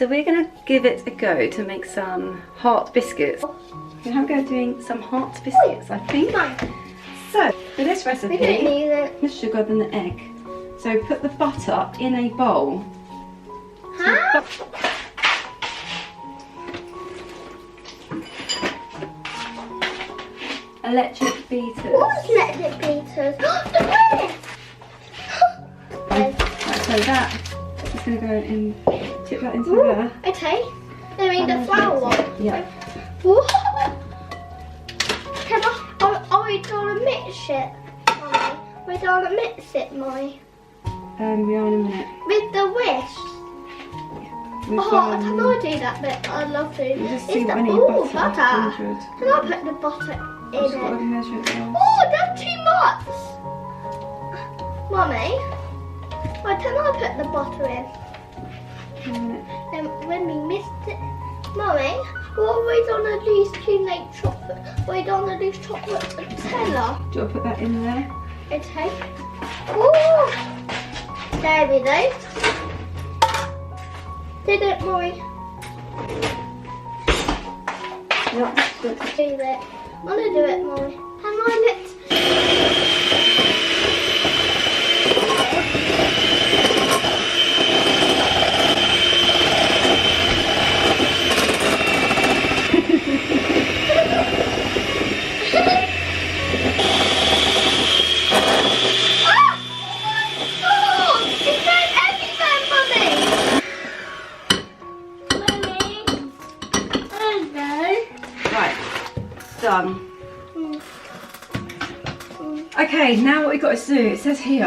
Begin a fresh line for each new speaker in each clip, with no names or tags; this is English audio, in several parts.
So we're going to give it a go to make some heart biscuits. We're going to have a go doing some heart biscuits, I think. So for this recipe, the sugar and the egg. So put the butter in a bowl.
Huh?
Electric beaters.
What's electric beaters? The whisk!
Right, so that is going to go in, tip that into there.
Okay. I mean the flour one.
Yeah.
Can are we gonna mix it, Mummy? We're gonna mix it, Mummy.
We are in a minute.
With the whisk. Can I do that bit? I love to.
Just see what I need butter.
Can I put the butter in
Just got to
it?
measure it now.
Oh, that's too much. Mummy, can I put the butter in? And when we missed it, Mummy, what are we gonna do to make chocolate? We're gonna do chocolate Nutella.
Do you want to put that in there?
Okay. Ooh. There we go. Did it, Mummy?
Yeah.
Do it. I wanna do it, Mummy. Can I let?
Done. Okay, now what we've got to do, it says here,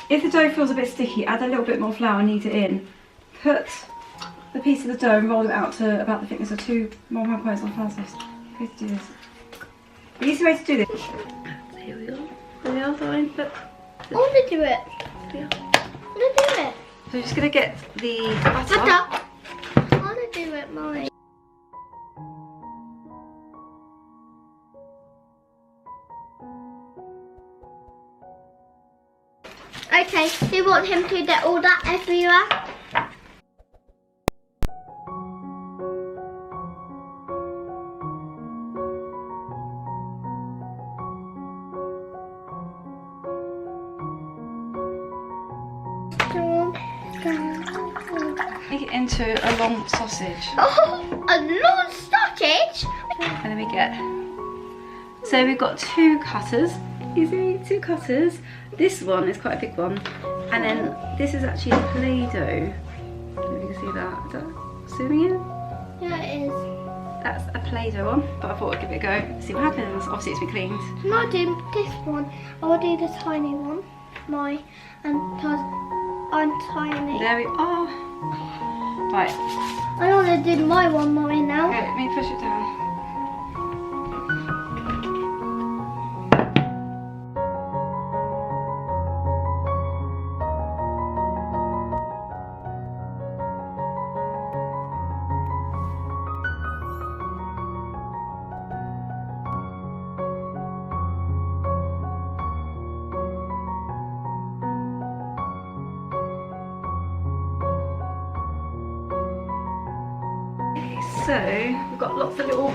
if the dough feels a bit sticky, add a little bit more flour and knead it in. Put the piece of the dough and roll it out to about the thickness of 2 more points on flour toast. Okay, to do this. The easy way to do this. So here we go. There we are, darling. Look.
I want to do it.
Yeah.
I want to do it.
So we're just going to get the butter.
I want to do it, Mummy. Okay, do you want him to get all that everywhere?
Make it into a long sausage.
Oh, a long sausage?
And then we get, so we've got 2 cutters. You see, 2 cutters. This one is quite a big one. And then this is actually a Play-Doh. I don't know if you can see that. Is that zooming in?
Yeah, it is.
That's a Play-Doh one, but I thought I'd give it a go, see what happens. Obviously it's been cleaned.
Can I do this one? I will do the tiny one. Because I'm tiny.
There we are. Right.
I want to do my one, Mummy, now.
Okay, let me push it down. So, we've got lots of little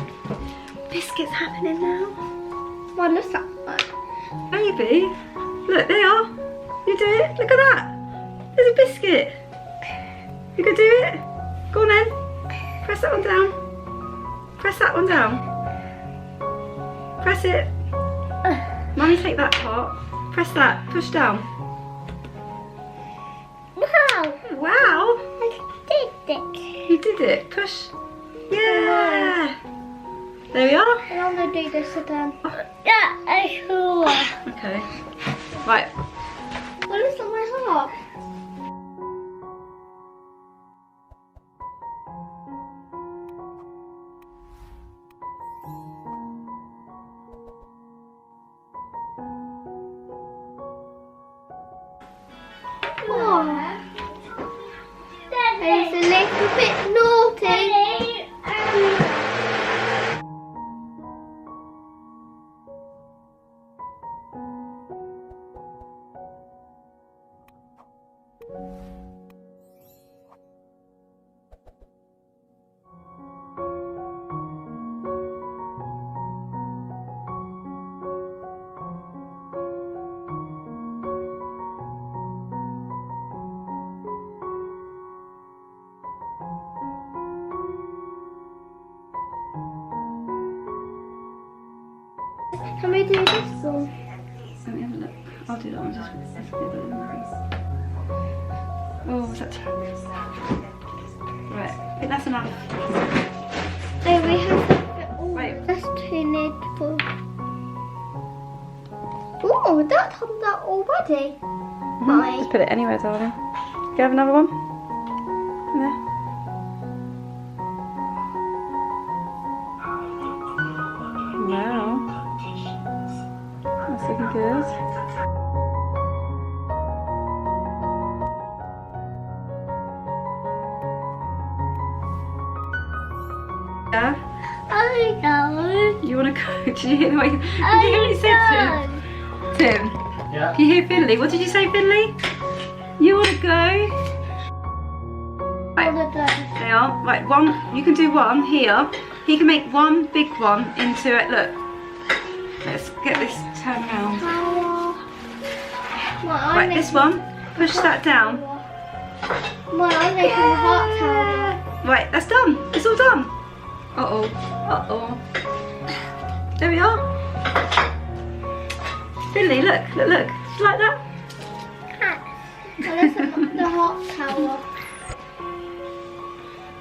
biscuits happening now.
Well, look at that.
Baby, look, they are. You do it, look at that. There's a biscuit. You can do it. Go on then. Press that one down. Press that one down. Press it. Mummy, take that part. Press that, push down.
Wow.
Wow.
I did it.
You did it, push. Yeah! There we are.
And I'm going to do this again. Yeah, I sure.
Okay. Right.
Well, look at my heart. Oh. It's a little bit naughty. Can we do this one?
Let me have a look. I'll do that one. Just oh, what's that? Right, I think that's enough.
No, we have to. Oh,
Right.
that's too needful. Oh, that comes out already. Bye.
Just put it anywhere, darling. Do you have another one? Yeah. Wow. That's looking good. Yeah?
I know.
You want to go? Did you hear the way? Did you hear what he said, Tim?
Yeah.
Can you hear Finley? What did you say, Finley? You want to go? Right, they are. Right, one. You can do one here. He can make one big one into it. Look. Let's get this turned around. Right, this one. Push that down.
Well, I'm making a heart tower.
Right, that's done. It's all done. Uh-oh. Uh-oh. There we are. Finley, look. Just like that.
Well, this is the heart tower.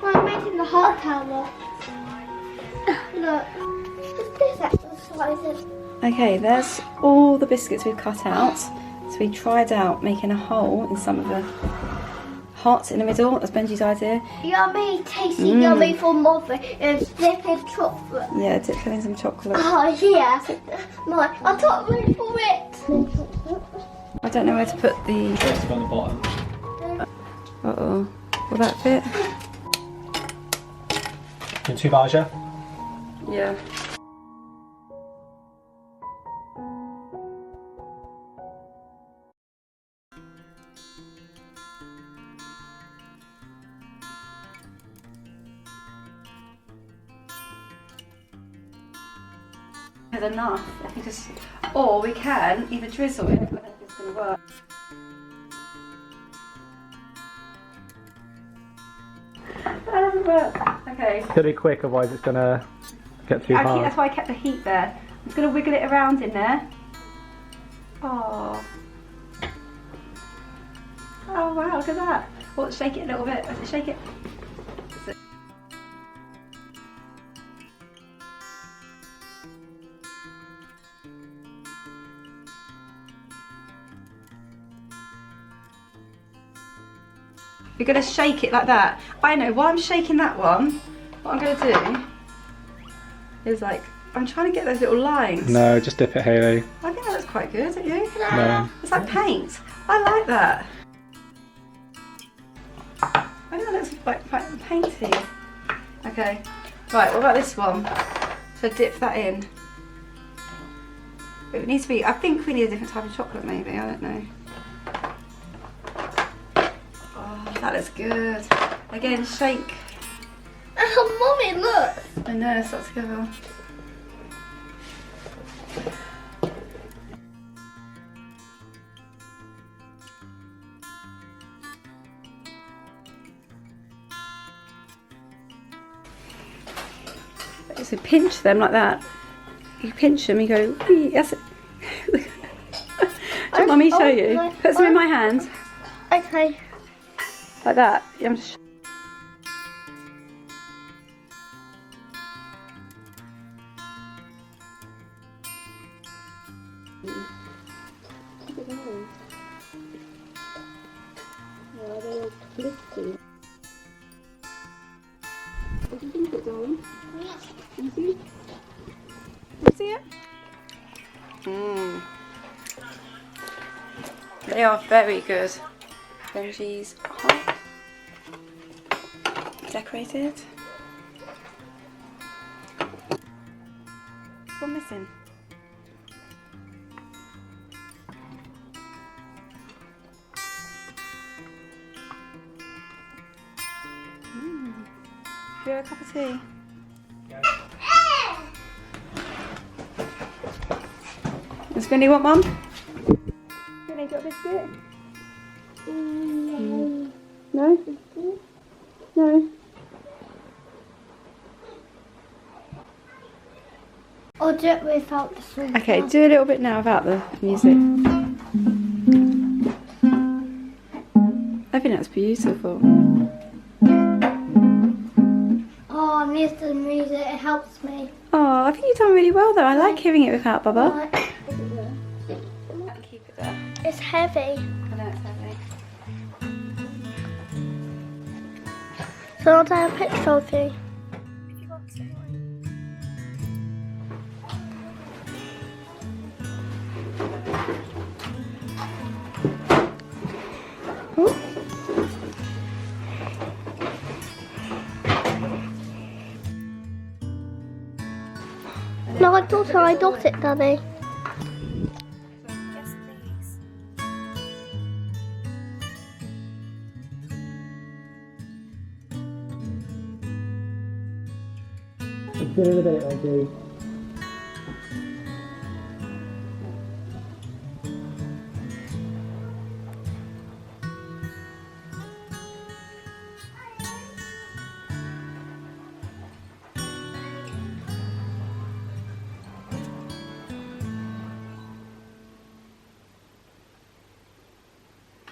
Well, I'm making the heart tower. Look. What's this exercise?
Okay, there's all the biscuits we've cut out. So we tried out making a hole in some of the hearts in the middle. That's Benji's idea.
Yummy, tasty, yummy for mother. And dip in chocolate.
Yeah, dip it in some chocolate.
Oh, yeah. I can't wait for it.
I don't know where to put the...
It's on the bottom.
Uh-oh. Will that fit?
In 2 bars, yeah?
Yeah. Enough. I can just, or we can either drizzle it. I don't think it's going to work. That doesn't work. Okay.
Gotta be quick, otherwise it's gonna get too hard.
That's why I kept the heat there. I'm just going to wiggle it around in there. Oh. Oh wow! Look at that. Well, shake it a little bit. Shake it. You're going to shake it like that. I know, while I'm shaking that one, what I'm going to do is like, I'm trying to get those little lines.
No, just dip it, Hayley.
I think that looks quite good, don't you?
No.
It's like paint. I like that. I think that looks like quite painty. Okay, right, what about this one? So dip that in. It needs to be, I think we need a different type of chocolate maybe, I don't know. That looks good. Again, shake.
Oh, Mummy, look.
I know, it's not together. So pinch them like that. You pinch them, you go, wee, that's it. Do you want Mummy to show you? Put some in my hand.
Okay.
Like that. I'm just... What do you think it, darling? You see? You see it? They are very good. Benji's heart. Decorated. What's missing? Do you have a cup of tea? Does Finley want mum? Finley, got a biscuit? No? No?
Or do it without the song.
Okay, do a little bit now without the music. I think that's beautiful.
Oh, I miss the music. It helps me.
Oh, I think you've done really well though. I like hearing it without, Bubba. Keep it there.
It's heavy.
I know it's heavy.
So I'll take a picture of you.
If you want to.
No, I got it, Daddy.
Yes, please.
See you in a bit, Reggie.